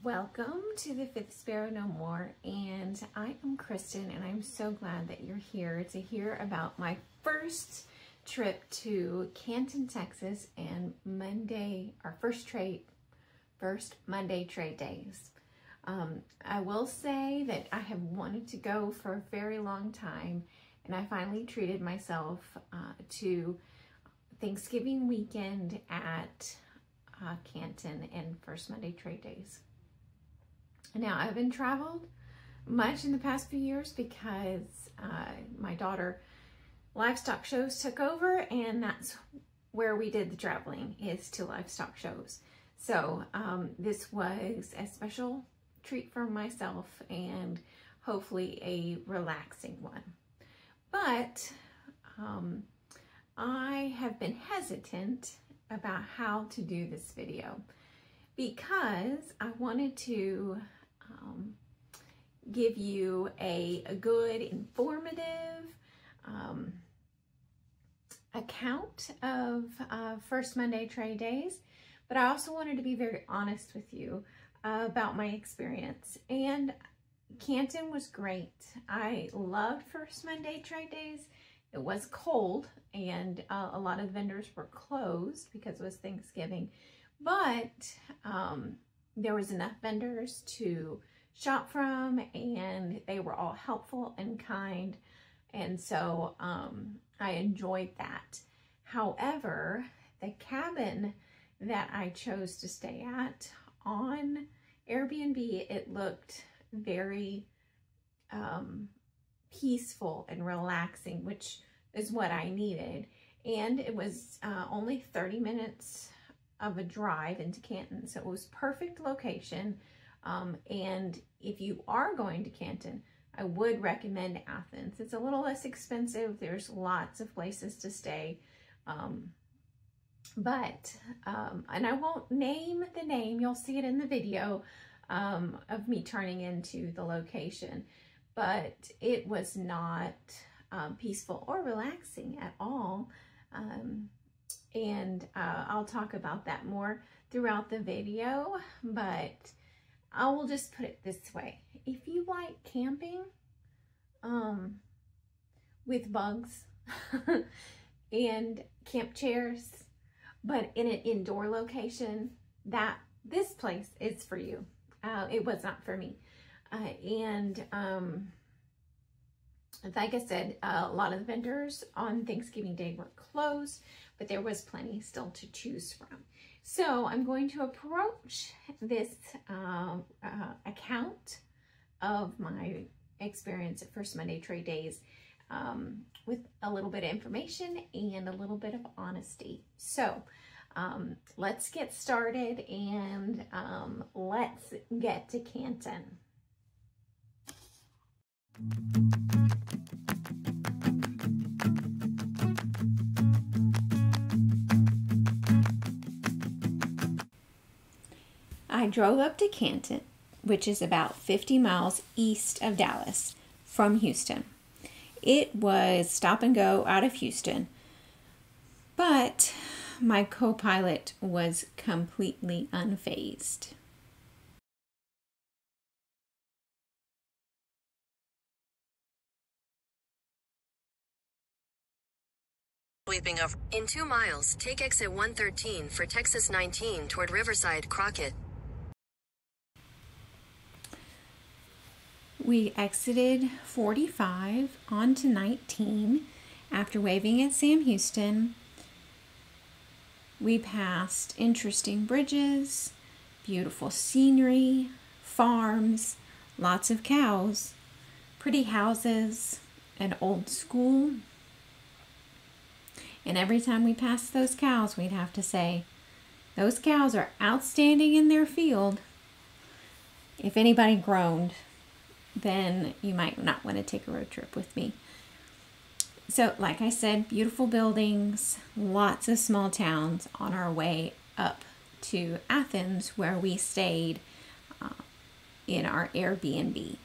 Welcome to the Fifth Sparrow No More, and I am Kristen, and I'm so glad that you're here to hear about my first trip to Canton, Texas, and our first Monday trade days. I will say that I have wanted to go for a very long time, and I finally treated myself to Thanksgiving weekend at Canton and first Monday trade days. Now, I haven't traveled much in the past few years because my daughter livestock shows took over, and that's where we did the traveling, is to livestock shows. So this was a special treat for myself and hopefully a relaxing one. But I have been hesitant about how to do this video because I wanted to give you a good, informative account of First Monday trade days, but I also wanted to be very honest with you about my experience. And Canton was great. I loved First Monday trade days. It was cold, and a lot of vendors were closed because it was Thanksgiving, but there was enough vendors to shop from, and they were all helpful and kind, and so I enjoyed that. However, the cabin that I chose to stay at on Airbnb, it looked very peaceful and relaxing, which is what I needed, and it was only 30 minutes of a drive into Canton, so it was perfect location. And if you are going to Canton, I would recommend Athens. It's a little less expensive. There's lots of places to stay. And I won't name the name. You'll see it in the video of me turning into the location. But it was not peaceful or relaxing at all. I'll talk about that more throughout the video, but I will just put it this way. If you like camping with bugs and camp chairs, but in an indoor location, this place is for you. It was not for me. Like I said, a lot of the vendors on Thanksgiving Day were closed, but there was plenty still to choose from. So I'm going to approach this account of my experience at First Monday Trade Days with a little bit of information and a little bit of honesty. So let's get started, and let's get to Canton. I drove up to Canton, which is about 50 miles east of Dallas from Houston. It was stop and go out of Houston, but my co-pilot was completely unfazed. Sweeping over. In 2 miles, take exit 113 for Texas 19 toward Riverside, Crockett. We exited 45 onto 19 after waving at Sam Houston. We passed interesting bridges, beautiful scenery, farms, lots of cows, pretty houses, an old school. And every time we passed those cows, we'd have to say, those cows are outstanding in their field. If anybody groaned, then you might not want to take a road trip with me. So, like I said, beautiful buildings, lots of small towns on our way up to Athens, where we stayed in our Airbnb.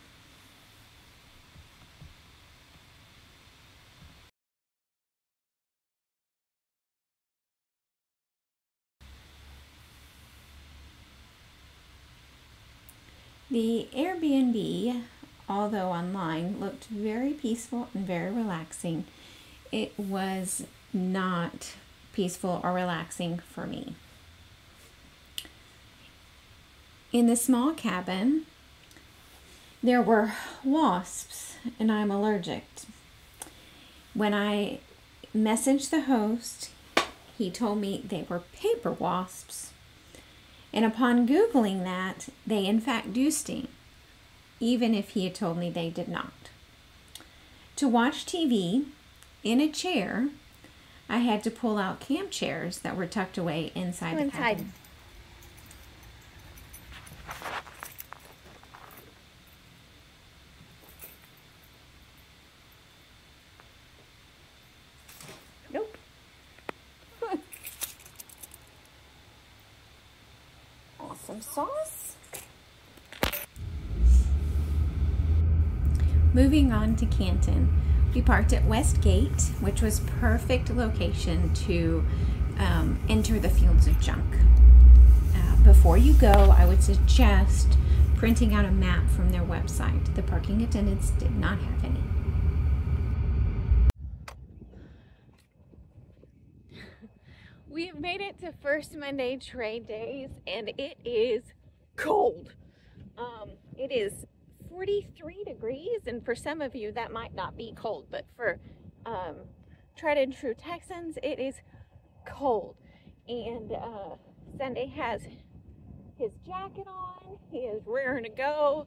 The Airbnb, although online, looked very peaceful and very relaxing. It was not peaceful or relaxing for me. In the small cabin, there were wasps, and I'm allergic. When I messaged the host, he told me they were paper wasps. And upon Googling that, they in fact do sting, even if he had told me they did not. To watch TV in a chair, I had to pull out camp chairs that were tucked away inside the cabin. Nope. Awesome sauce. Moving on to Canton, we parked at West Gate, which was perfect location to enter the fields of junk. Before you go, I would suggest printing out a map from their website. The parking attendants did not have any. We have made it to First Monday Trade Days, and it is cold. It is 43 degrees, and for some of you that might not be cold, but for tried and true Texans, it is cold. And Sunday has his jacket on. He is raring to go.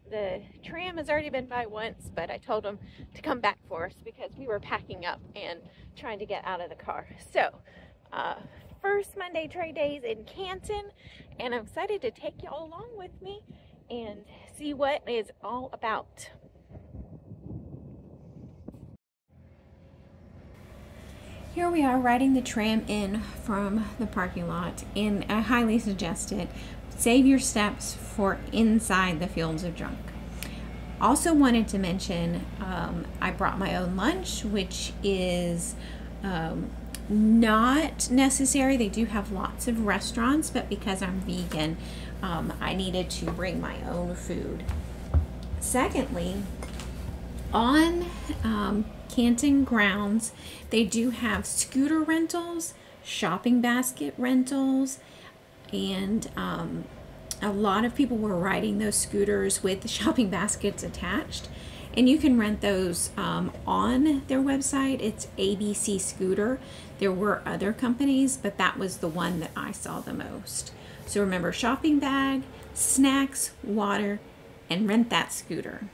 The tram has already been by once, but I told him to come back for us because we were packing up and trying to get out of the car. So, first Monday Trade Days in Canton, and I'm excited to take y'all along with me and see what it's all about. Here we are riding the tram in from the parking lot, and I highly suggest it. Save your steps for inside the fields of junk. Also wanted to mention, I brought my own lunch, which is not necessary. They do have lots of restaurants, but because I'm vegan, I needed to bring my own food. Secondly, on Canton grounds, they do have scooter rentals, shopping basket rentals, and a lot of people were riding those scooters with the shopping baskets attached, and you can rent those on their website. It's ABC Scooter. There were other companies, but that was the one that I saw the most. So remember, shopping bag, snacks, water, and rent that scooter.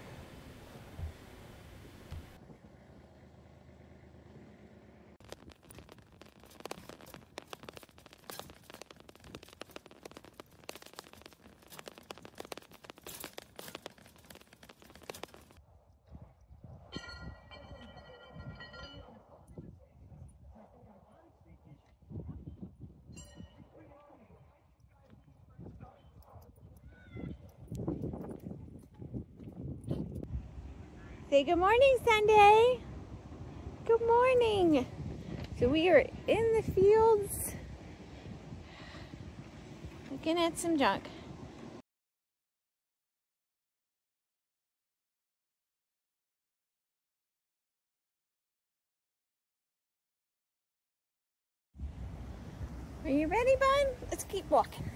Say good morning, Sunday. Good morning. So we are in the fields looking at some junk. Are you ready, bud? Let's keep walking.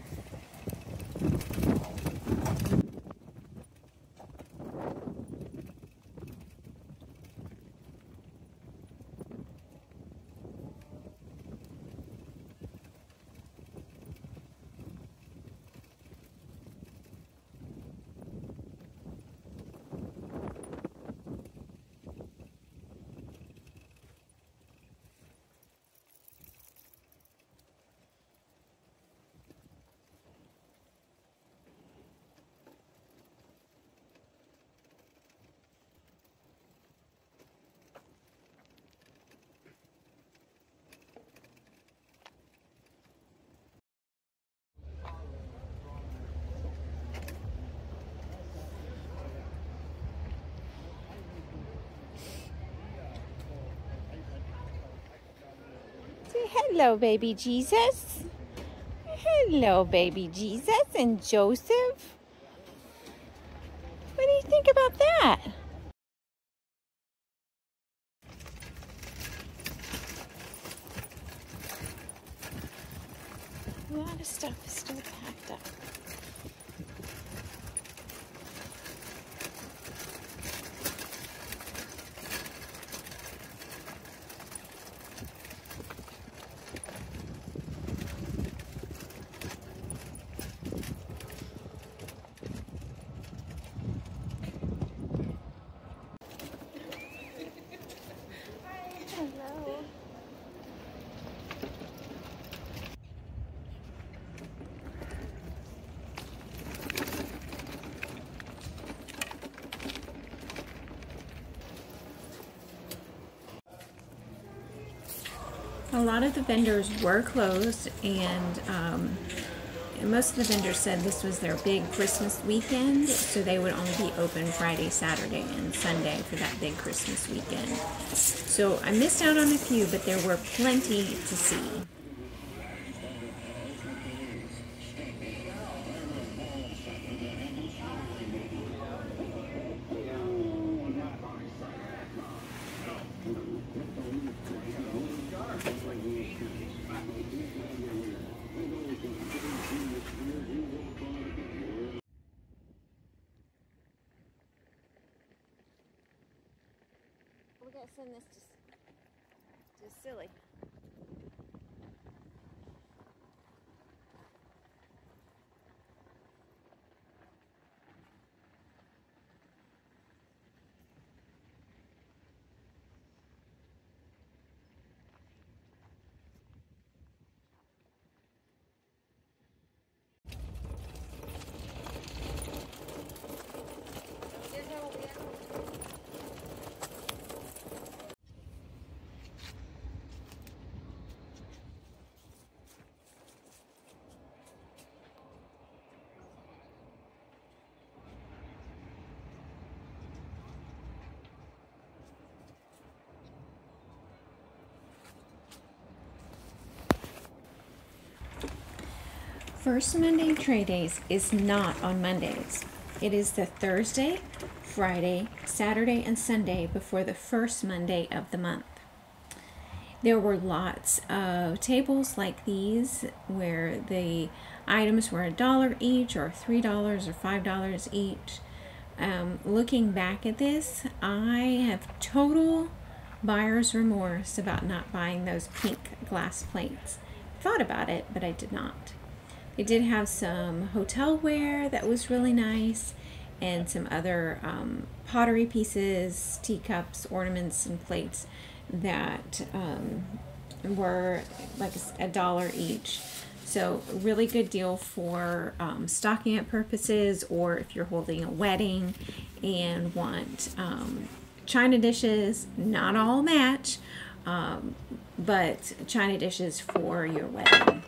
Hello, baby Jesus. Hello, baby Jesus and Joseph. What do you think about that? A lot of stuff is still packed up. Hello. A lot of the vendors were closed, and most of the vendors said this was their big Christmas weekend, so they would only be open Friday, Saturday, and Sunday for that big Christmas weekend. So I missed out on a few, but there were plenty to see. We're gonna send this to Silly. First Monday Trade Days is not on Mondays. It is the Thursday, Friday, Saturday, and Sunday before the first Monday of the month. There were lots of tables like these where the items were $1 each, or $3 or $5 each. Looking back at this, I have total buyer's remorse about not buying those pink glass plates. Thought about it, but I did not. They did have some hotel ware that was really nice, and some other pottery pieces, teacups, ornaments, and plates that were like $1 each. So really good deal for stocking up purposes, or if you're holding a wedding and want china dishes, not all match, but china dishes for your wedding.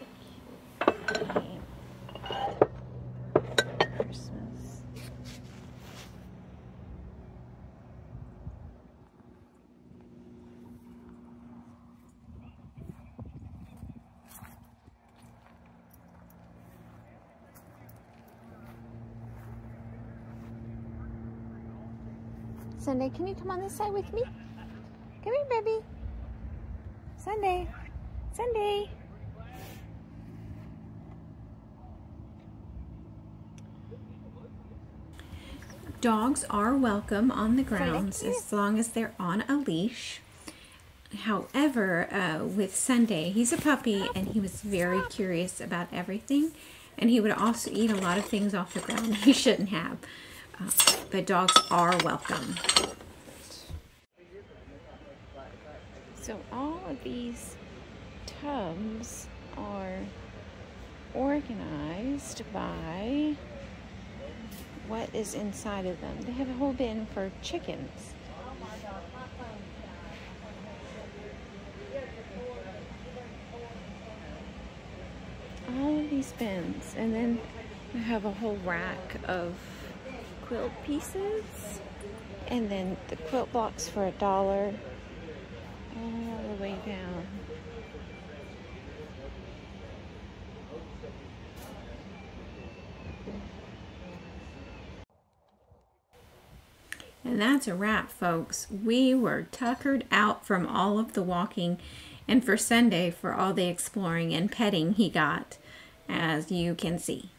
Sunday, can you come on this side with me? Come here, baby. Sunday. Sunday. Dogs are welcome on the grounds as long as they're on a leash. However, with Sunday, he's a puppy and he was very curious about everything, and he would also eat a lot of things off the ground he shouldn't have. But dogs are welcome. So all of these tubs are organized by what is inside of them. They have a whole bin for chickens. All of these bins, and then we have a whole rack of quilt pieces, and then the quilt blocks for $1 all the way down. And that's a wrap, folks. We were tuckered out from all of the walking, and for Sunday, for all the exploring and petting he got, as you can see.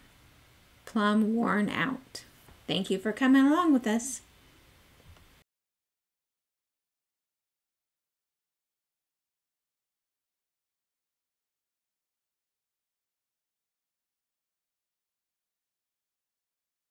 Plumb worn out. Thank you for coming along with us.